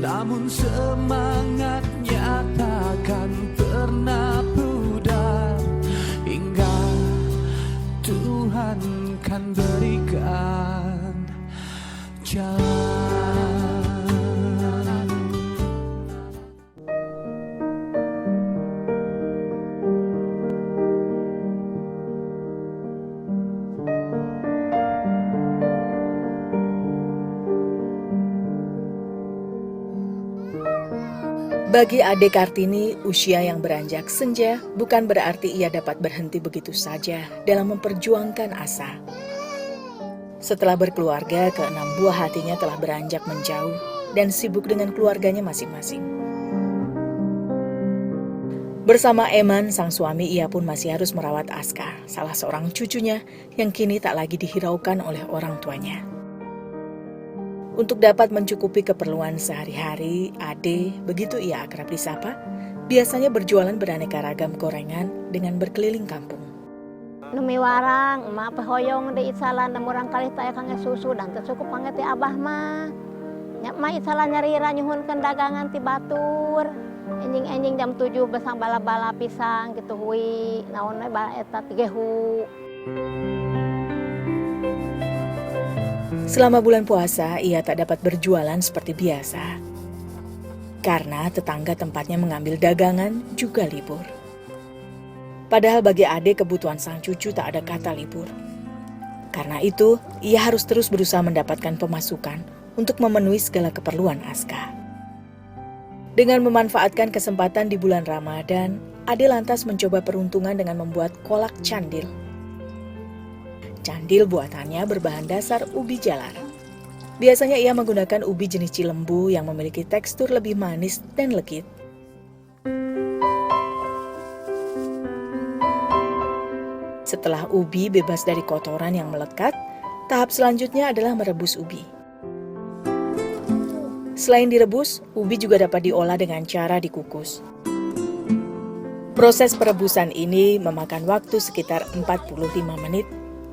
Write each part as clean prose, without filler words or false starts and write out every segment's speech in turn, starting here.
namun semangatnya takkan pernah pudar hingga Tuhan kan berikan jalan. Bagi Ade Kartini, usia yang beranjak senja bukan berarti ia dapat berhenti begitu saja dalam memperjuangkan asa. Setelah berkeluarga, keenam buah hatinya telah beranjak menjauh dan sibuk dengan keluarganya masing-masing. Bersama Eman, sang suami, ia pun masih harus merawat Aska, salah seorang cucunya yang kini tak lagi dihiraukan oleh orang tuanya. Untuk dapat mencukupi keperluan sehari-hari, Ade, begitu ia akrab disapa, biasanya berjualan beraneka ragam gorengan dengan berkeliling kampung. Numi warang, emak pehoyong di isalan, dan murang kali tak kange susu, dan tercukup panget ti abah mah. Nyak mah isalan nyarira nyuhunkeun dagangan ti batur. Enjing-enjing jam 7 besang bala-bala pisang gitu hui, naon we bala eta 3 hu. Selama bulan puasa, ia tak dapat berjualan seperti biasa. Karena tetangga tempatnya mengambil dagangan juga libur. Padahal bagi Ade kebutuhan sang cucu tak ada kata libur. Karena itu, ia harus terus berusaha mendapatkan pemasukan untuk memenuhi segala keperluan Aska. Dengan memanfaatkan kesempatan di bulan Ramadan, Ade lantas mencoba peruntungan dengan membuat kolak candil. Candil buatannya berbahan dasar ubi jalar. Biasanya ia menggunakan ubi jenis cilembu yang memiliki tekstur lebih manis dan legit. Setelah ubi bebas dari kotoran yang melekat, tahap selanjutnya adalah merebus ubi. Selain direbus, ubi juga dapat diolah dengan cara dikukus. Proses perebusan ini memakan waktu sekitar 45 menit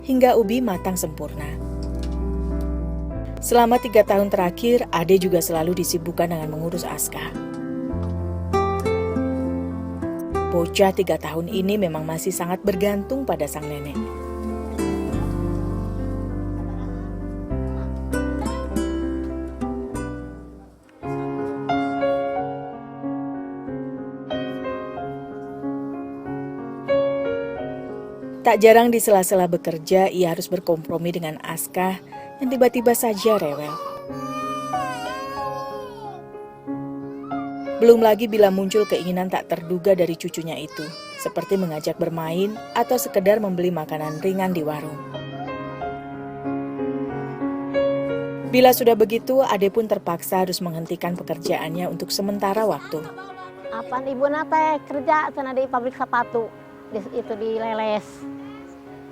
hingga ubi matang sempurna. Selama 3 tahun terakhir, Ade juga selalu disibukkan dengan mengurus Aska. Bocah 3 tahun ini memang masih sangat bergantung pada sang nenek. Tak jarang di sela-sela bekerja, ia harus berkompromi dengan Aska yang tiba-tiba saja rewel. Belum lagi bila muncul keinginan tak terduga dari cucunya itu, seperti mengajak bermain atau sekedar membeli makanan ringan di warung. Bila sudah begitu, Ade pun terpaksa harus menghentikan pekerjaannya untuk sementara waktu. Apaan ibu nate kerja sana di pabrik sepatu, itu di Leles.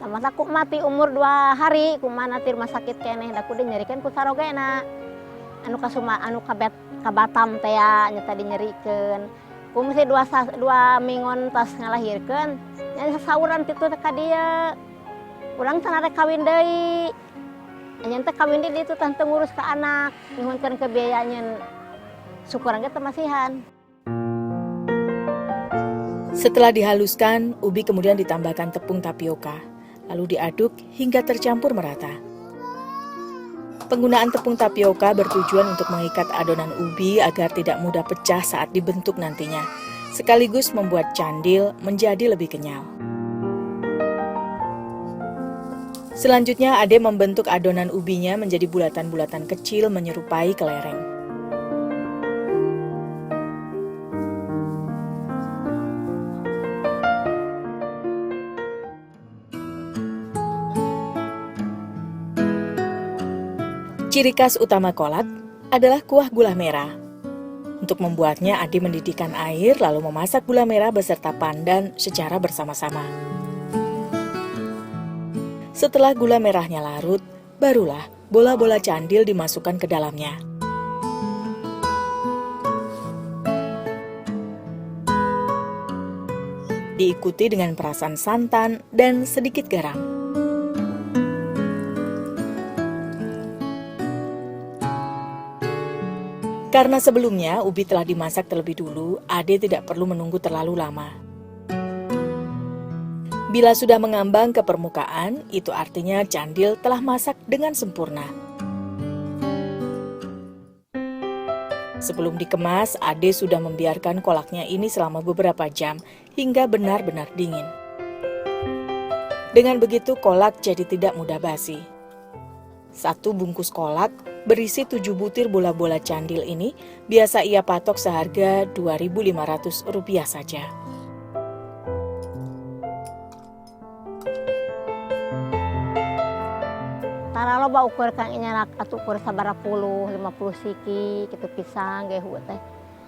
Sama aku mati umur 2 hari, kumana ti rumah sakit keneh, da kudu nyerikeun ku sarogena. Anu ka Batam teh nya tadi nyerikeun. Ku mesti 2 mingon tas ngalahirkeun, nya sauran kitu teh ka dieu. Urang teh rek kawin deui. Nya teh kawin deui itu teh ngurus ka anak, nyuhunkeun ke biayanyeun. Syukuran ge teh masihan. Setelah dihaluskan, ubi kemudian ditambahkan tepung tapioka, lalu diaduk hingga tercampur merata. Penggunaan tepung tapioka bertujuan untuk mengikat adonan ubi agar tidak mudah pecah saat dibentuk nantinya, sekaligus membuat candil menjadi lebih kenyal. Selanjutnya, Ade membentuk adonan ubinya menjadi bulatan-bulatan kecil menyerupai kelereng. Ciri khas utama kolak adalah kuah gula merah. Untuk membuatnya, Ade mendidihkan air lalu memasak gula merah beserta pandan secara bersama-sama. Setelah gula merahnya larut, barulah bola-bola candil dimasukkan ke dalamnya. Diikuti dengan perasan santan dan sedikit garam. Karena sebelumnya ubi telah dimasak terlebih dulu, Ade tidak perlu menunggu terlalu lama. Bila sudah mengambang ke permukaan, itu artinya candil telah masak dengan sempurna. Sebelum dikemas, Ade sudah membiarkan kolaknya ini selama beberapa jam hingga benar-benar dingin. Dengan begitu kolak jadi tidak mudah basi. Satu bungkus kolak berisi 7 butir bola-bola candil ini biasa ia patok seharga Rp2.500 saja. Tara lo ba ukur kang inyanak atuh ukur sabara puluh, 50 siki kitu pisang ge hu teh.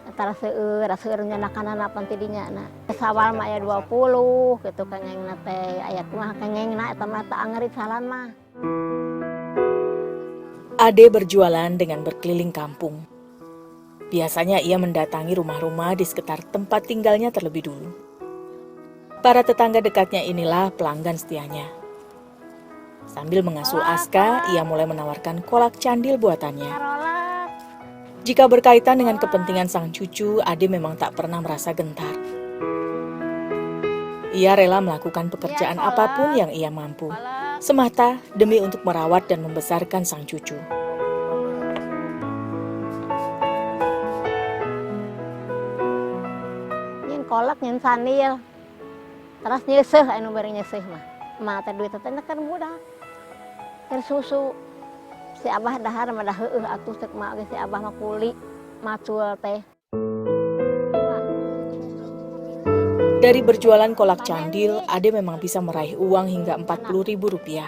Antara seueur nyanakanana panti dinya na. Sawal mah aya 20 kitu kangengna teh aya kumaha kangengna eta mah teu angerit salan mah. Ade berjualan dengan berkeliling kampung. Biasanya ia mendatangi rumah-rumah di sekitar tempat tinggalnya terlebih dulu. Para tetangga dekatnya inilah pelanggan setianya. Sambil mengasuh Aska, ia mulai menawarkan kolak candil buatannya. Jika berkaitan dengan kepentingan sang cucu, Ade memang tak pernah merasa gentar. Ia rela melakukan pekerjaan apapun yang ia mampu, semata demi untuk merawat dan membesarkan sang cucu. Nyen kolak nyen sandil. Terus nyeseuh anu bari nyeseuh mah. Mah teh duit teh kan budak. Keur susu. Si Abah dahar mah dah heueuh atuh ceuk mak ge si Abah mah kuli macul teh. Dari berjualan kolak candil, Ade memang bisa meraih uang hingga Rp40.000.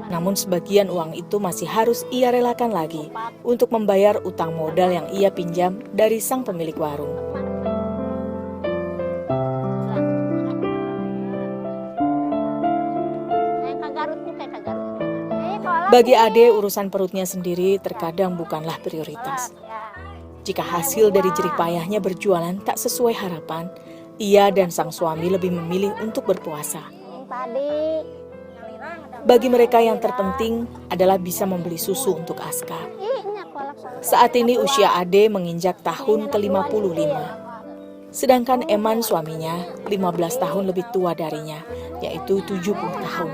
Namun sebagian uang itu masih harus ia relakan lagi untuk membayar utang modal yang ia pinjam dari sang pemilik warung. Bagi Ade, urusan perutnya sendiri terkadang bukanlah prioritas. Jika hasil dari jerih payahnya berjualan tak sesuai harapan, ia dan sang suami lebih memilih untuk berpuasa. Bagi mereka yang terpenting adalah bisa membeli susu untuk Aska. Saat ini usia Ade menginjak tahun ke-55. Sedangkan Eman suaminya 15 tahun lebih tua darinya, yaitu 70 tahun.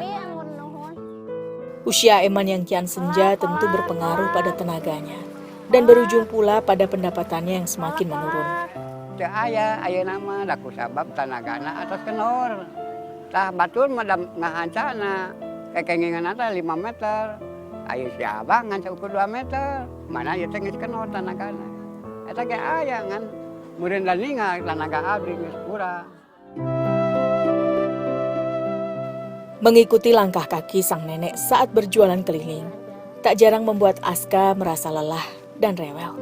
Usia Eman yang kian senja tentu berpengaruh pada tenaganya dan berujung pula pada pendapatannya yang semakin menurun. Teu aya nama da kusabab tanagana atas kenor. Tah batur mah ngahancana kekengengan teh 5 meter. Aya si Abah ngan ukur 2 meter. Mana ieu teh geus kenor tanagana. Eta ge aya ngan mureun da ningal tanaga abdi geus kurang. Mengikuti langkah kaki sang nenek saat berjualan keliling, tak jarang membuat Aska merasa lelah dan rewel.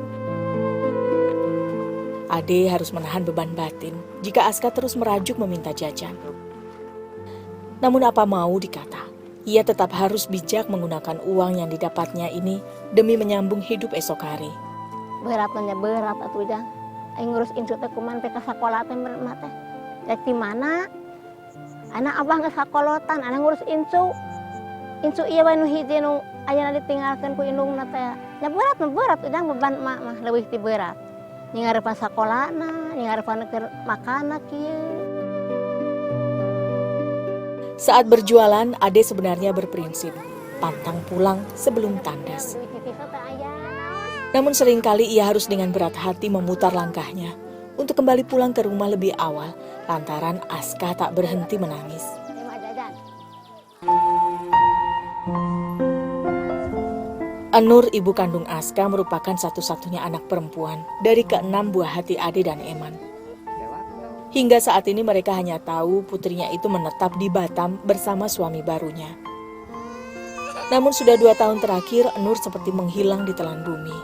Ade harus menahan beban batin jika Aska terus merajuk meminta jajan. Namun apa mau dikata, ia tetap harus bijak menggunakan uang yang didapatnya ini demi menyambung hidup esok hari. Beratnya berat atuh jang. Aing ngurus incu teh kuman peka sakola teh mah teh. Rek di mana? Anak Abah geus sakolotan, anak ngurus incu. Incu ieu we nu hiji nu ayeuna ditinggalkeun ku indungna teh. Ya berat ujang beban emak mah leuwih ti berat. Nyingarepan sakolana, nyingarepan keur makana kieu. Saat berjualan, Ade sebenarnya berprinsip pantang pulang sebelum tandas. Namun seringkali ia harus dengan berat hati memutar langkahnya untuk kembali pulang ke rumah lebih awal lantaran Aska tak berhenti menangis. Anur, ibu kandung Aska, merupakan satu-satunya anak perempuan dari ke-6 buah hati Ade dan Eman. Hingga saat ini mereka hanya tahu putrinya itu menetap di Batam bersama suami barunya. Namun sudah 2 tahun terakhir Anur seperti menghilang di telan bumi.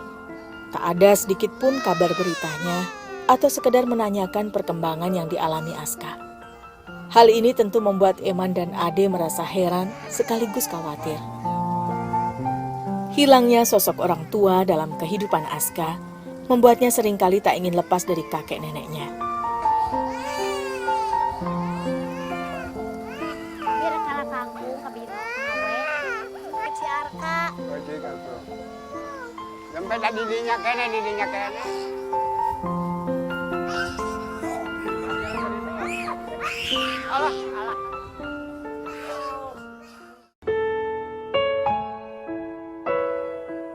Tak ada sedikit pun kabar beritanya atau sekedar menanyakan perkembangan yang dialami Aska. Hal ini tentu membuat Eman dan Ade merasa heran sekaligus khawatir. Hilangnya sosok orang tua dalam kehidupan Aska membuatnya seringkali tak ingin lepas dari kakek neneknya. sampai dah didinya kene. Alah.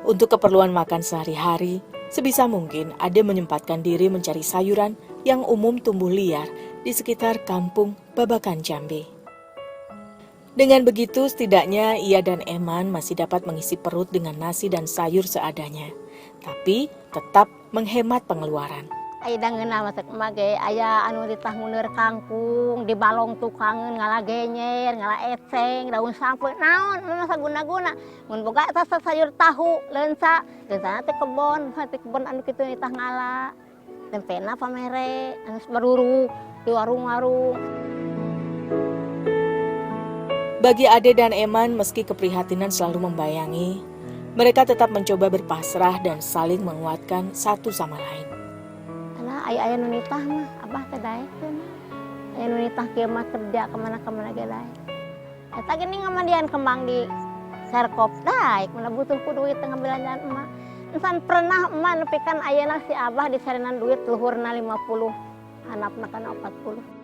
Untuk keperluan makan sehari-hari, sebisa mungkin Ade menyempatkan diri mencari sayuran yang umum tumbuh liar di sekitar kampung Babakan Jambi. Dengan begitu, setidaknya ia dan Eman masih dapat mengisi perut dengan nasi dan sayur seadanya, tapi tetap menghemat pengeluaran. Aya dangeuna masak mage aya anu ditah muneur kangkung di balong tukangeun ngala genyer, ngala eceng, daun sampeu naon masa guna-guna. Mun boga eta sayur tahu leunsa, leunsa teh kebon anu kitu ditah ngala. Tempena pamere anu baruru di warung-warung. Bagi Ade dan Eman, meski keprihatinan selalu membayangi, mereka tetap mencoba berpasrah dan saling menguatkan satu sama lain. Aya nu nitah mah abah teh daekeun. Aya nu nitah kieu mah kerja kemana-kemana ge daek. Eta gini ngamadian kembang di Serkop daek, mun butuh ku duit teh ngabelanjaan emak. Ensan pernah emak nepikeun ayeuna si abah disarenan duit luhurna 50, handapna kana 40.